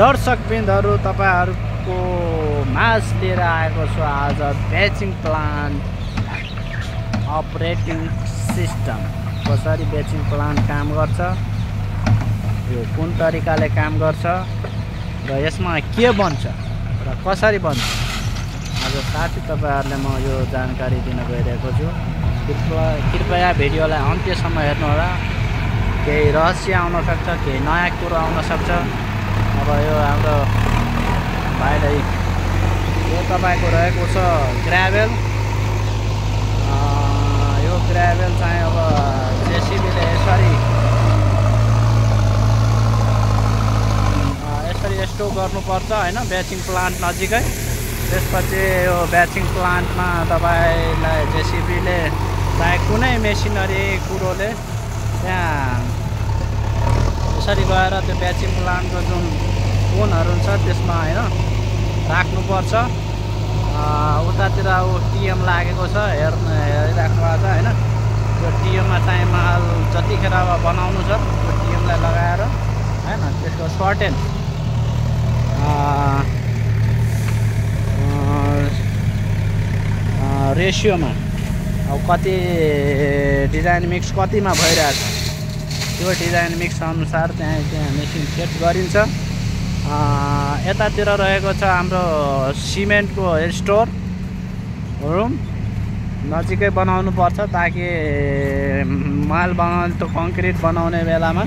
दर्शकबिन्दहरू तपाईहरुको माझ लिएर आएको छु आज ब्याचिङ प्लान्ट अपरेटिङ सिस्टम कसरी ब्याचिङ प्लान्ट काम गर्छ यो कुन तरिकाले काम गर्छ र यसमा के बन्छ र कसरी बन्छ आज साथी तपाईहरुले म यो जानकारी दिन गइरहेको छु कृपया भिडियोलाई अन्त्यसम्म हेर्नु होला केही रहस्य आउन सक्छ केही नयाँ कुरा आउन सक्छ अब यो हाम्रो भाइले यो तपाईको रहेको छ ग्राभेल यो ग्राभेल चाहिँ अब जेसीबीले यसरी स्टोक गर्नुपर्छ हैन ब्याचिङ प्लान्ट नजिकै त्यसपछि यो ब्याचिङ प्लान्टमा तपाईलाई जेसीबीले चाहे कुनै मेसिनरी कुरोले त्यहाँ यसरी गएर त्यो ब्याचिङ प्लान्टको जुन कोनहरु छ त्यसमा हैन राख्नुपर्छ उतातिर टिएम लागेको छ हेरिराख्नु भएको छ हैन त्यो टिएममा चाहिँ माल जतिखेर अब बनाउनु छ त्यो टिएमलाई लगाएर हैन त्यसको सर्टेन रेशियोमा अब कति डिजाइन मिक्स कतिमा भइरहेछ त्यो डिजाइन मिक्स अनुसार त्यहाँ मेसिन सेट गरिन्छ यतातिर रहेको छ हाम्रो सिमेन्टको स्टोर रुम नजिकै बनाउनु पर्छ ताकि माल बनाउने त्यो कङ्क्रिट बनाउने बेलामा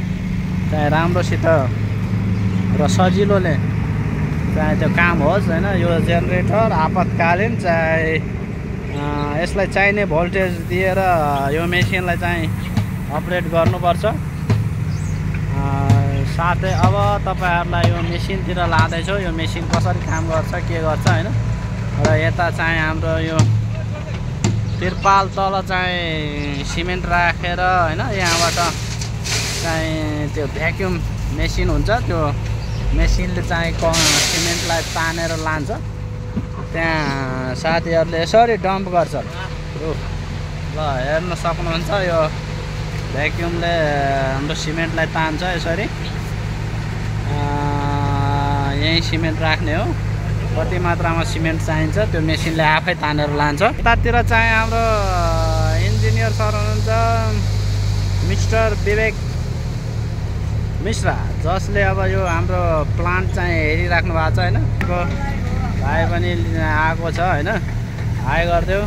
चाहिँ राम्रोसित र सजिलोले चाहिँ त्यो काम होस् हैन यो जेनेरेटर आपतकालीन चाहिँ यसलाई चाहिने भोल्टेज दिएर यो मेसिनलाई चाहिँ अपरेट गर्नुपर्छ साथै अब तपाईहरुलाई यो मेसिनतिर लादैछु यो मेसिन कसरी काम गर्छ के गर्छ हैन र यता चाहिँ हाम्रो यो तिरपाल तल चाहिँ सिमेन्ट राखेर हैन यहाँबाट चाहिँ त्यो भ्याक्युम मेसिन हुन्छ त्यो मेसिनले चाहिँ सिमेन्टलाई तानेर लान्छ त्यहाँ साथीहरुले यसरी डम्प गर्छ ल हेर्न सक्नुहुन्छ यो भ्याक्युमले हाम्रो सिमेन्टलाई तान्छ यसरी यही सिमेन्ट राख्ने हो कति मात्रामा सिमेन्ट चाहिन्छ त्यो मेसिनले आफै तानेर लान्छ यतातिर चाहिँ हाम्रो इन्जिनियर सर हुनुहुन्छ मिस्टर विवेक मिश्रा जसले अब यो हाम्रो प्लान्ट चाहिँ हेरिराख्नु भएको छ हैन भाइ पनि आएको छ हैन हाई गरिदेऊ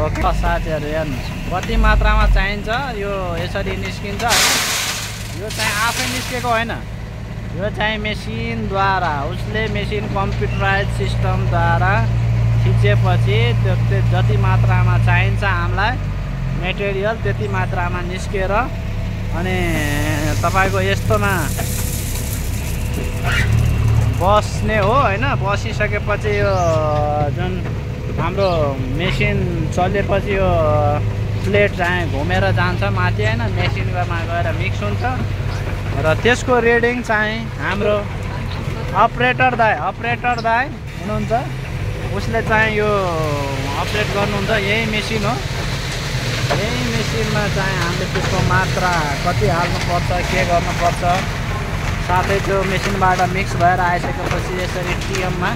ओके साथीहरु हेर्नु कति मात्रामा चाहिन्छ यो यसरी निस्किन्छ यो चाहिँ आफै निस्केको हैन यो चाहिँ मेसिनद्वारा उसले मेसिन कम्प्युटराइज सिस्टमद्वारा खिचेपछि त्यो जति मात्रामा चाहिन्छ हामीलाई मेटेरियल त्यति मात्रामा निस्केर अनि तपाईको यस्तोमा बस्ने हो हैन बसिसकेपछि यो जुन हाम्रो मेसिन चलेपछि यो प्लेट चाहिँ घुमेर जान्छ माथि हैन मेसिनमा गएर मिक्स हुन्छ र त्यसको रिडिङ चाहिँ हाम्रो अपरेटर दाइ हुनुहुन्छ उसले चाहिँ यो अपरेट गर्नुहुन्छ यही मेसिन हो यही मेसिनमा चाहिँ हामीले त्यसको मात्रा कति हाल्नुपर्छ के गर्नुपर्छ साथै त्यो मेसिनबाट मिक्स भएर आइसकेपछि यसरी टिएममा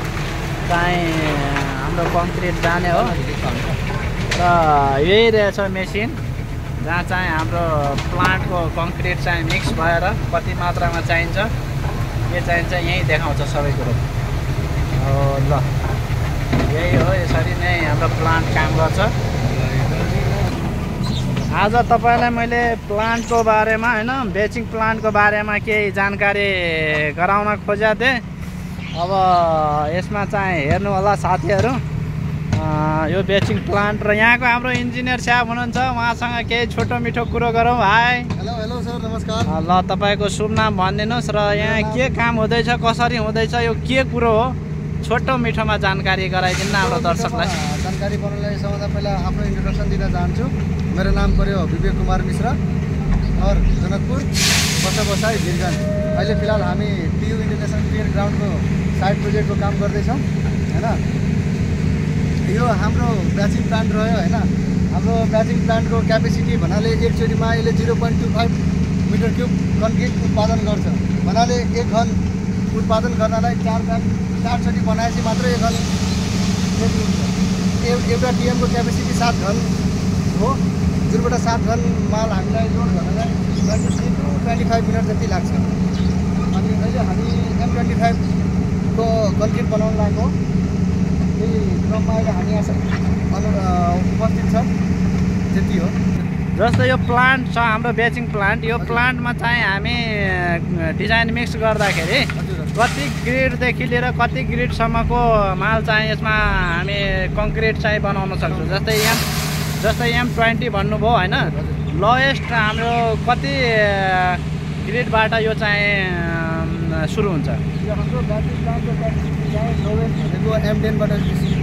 चाहिँ हाम्रो कङ्क्रिट जाने हो र यही रहेछ मेसिन जहाँ चाहिँ हाम्रो प्लान्टको कङ्क्रिट चाहिँ मिक्स भएर कति मात्रामा चाहिन्छ के चाहिन्छ यही देखाउँछ सबै कुरो ल यही हो यसरी नै हाम्रो प्लान्ट काम गर्छ आज तपाईलाई मैले प्लान्टको बारेमा हैन ब्याचिङ प्लान्टको बारेमा केही जानकारी गराउन खोजेको थिएँ अब यसमा चाहिँ हेर्नु होला साथीहरु यो ब्याचिङ प्लान्ट र यहाँको हाम्रो इन्जिनियर साहब हुनुहुन्छ उहाँसँग केही छोटो मिठो कुरो गरौँ हाई हेलो सर नमस्कार ल तपाईको शुभ नाम भनिदिनुस् र यहाँ के काम हुँदैछ कसरी हुँदैछ यो के कुरो हो छोटो मिठोमा जानकारी गराइदिनु न हाम्रो दर्शकलाई जानकारी बनाउनलाई सबभन्दा पहिला आफ्नो इन्ट्रोडक्सन दिन चाहन्छु मेरो नाम पर्यो विवेक कुमार मिश्रा और जनकपुर बसाई भिरगञ्ज अहिले फिलहाल हामी टियु इन्टरनेसनल क्रिकेट ग्राउन्डको साइड प्रोजेक्टको काम गर्दैछौँ हैन यो हाम्रो ब्याचिङ प्लान्ट रह्यो हैन हाम्रो ब्याचिङ प्लान्टको क्यापेसिटी भन्नाले एकचोटिमा यसले 0.25 मिटर क्युब कन्क्रिट उत्पादन गर्छ भन्नाले एक घन उत्पादन गर्नलाई 4 चोटि बनाएपछि मात्रै 1 घन त्यति हुन्छ। एउटा टिएमको क्यापेसिटी 7 घन हो, जुनबाट 7 घन माल हामीलाई लोड गर्नलाई 23 to 25 मिनट जति लाग्छ। अनि अहिले हामी M25 को कन्क्रिट बनाउन लागेको त्यही क्रममा अहिले हामी उपस्थित छ। त्यति हो। जस्तो यो प्लान्ट छ हाम्रो बेचिङ प्लान्ट, यो प्लान्टमा चाहिँ हामी डिजाइन मिक्स गर्दाखेरि कति ग्रेडदेखि लिएर कति ग्रेडसम्मको माल चाहिँ यसमा हामी कङ्क्रिट चाहिँ बनाउन सक्छौँ। जस्तै M20 भन्नुभयो होइन, लोएस्ट हाम्रो कति ग्रेडबाट यो चाहिँ सुरु हुन्छ? हाम्रो ब्याट्री प्लान्टको क्यापेसिटी चाहिँ लोएस्ट भनेको M10बाट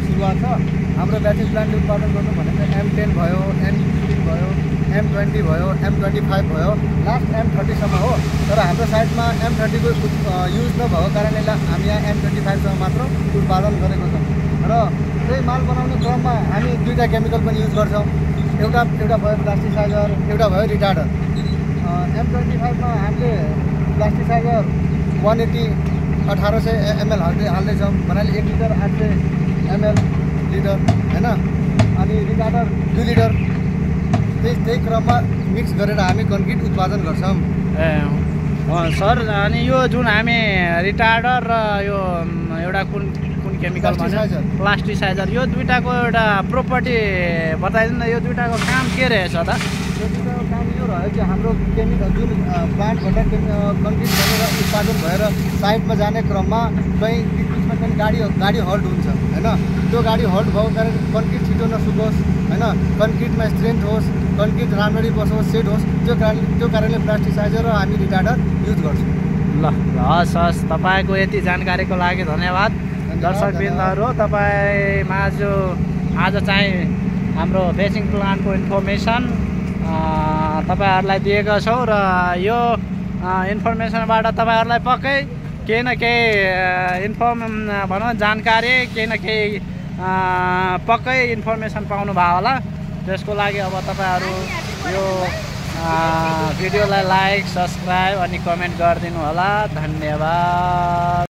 सुरुवात छ। हाम्रो ब्याट्री प्लान्ट उत्पादन गर्नु भनेको M10 भयो, M15 भयो, M20 भयो, M25 भयो, लास्ट M30 सम्म हो। तर हाम्रो साइडमा M30 को युज नभएको कारणले हामी यहाँ M25 सम्म मात्र उत्पादन गरेको छौँ। र त्यही माल बनाउने क्रममा हामी 2टा केमिकल पनि युज गर्छौँ। एउटा भयो प्लास्टिसाइजर, एउटा भयो रिटार्डर। M25 मा हामीले प्लास्टिसाइजर 1800 ml हाल्दैछौँ, भन्नाले 1 लिटर 800 ml लिटर होइन। अनि रिटार्डर 2 लिटर। त्यही क्रममा मिक्स गरेर हामी कन्क्रिट उत्पादन गर्छौँ। सर, अनि यो जुन हामी रिटार्डर र यो एउटा कुन केमिकल प्लास्टिसाइजर, यो दुईटाको एउटा प्रोपर्टी बताइदिनु न। यो दुईटाको काम के रहेछ त? यो दुईटाको काम यो रह्यो कि हाम्रो केमिकल जुन प्लान्टबाट कन्क्रिट बनेर उत्पादन भएर साइडमा जाने क्रममा कहीँ बिचमा कहीँ गाडी हल्ट हुन्छ होइन। त्यो गाडी हल्ट भएको कारण कन्क्रिट छिटो नसुकोस् होइन, कन्क्रिटमा स्ट्रेन्थ होस्, कन्क्रिट राम्ररी बसोस्, सेट होस्। त्यो कारणले प्लास्टिसाइजर र हामी रिटार्डर युज गर्छौँ। ल हस्, तपाईँको यति जानकारीको लागि धन्यवाद। दर्शकवृन्दहरू, तपाईँमा आज चाहिँ हाम्रो बेचिङ प्लान्टको इन्फर्मेसन तपाईँहरूलाई दिएका छौँ र यो इन्फर्मेसनबाट तपाईँहरूलाई पक्कै केही न केही भनौँ जानकारी, केही न केही पक्कै इन्फर्मेसन पाउनु भयो होला। त्यसको लागि अब तपाईँहरू यो भिडियोलाई लाइक, सब्सक्राइब अनि कमेन्ट गरिदिनु होला। धन्यवाद।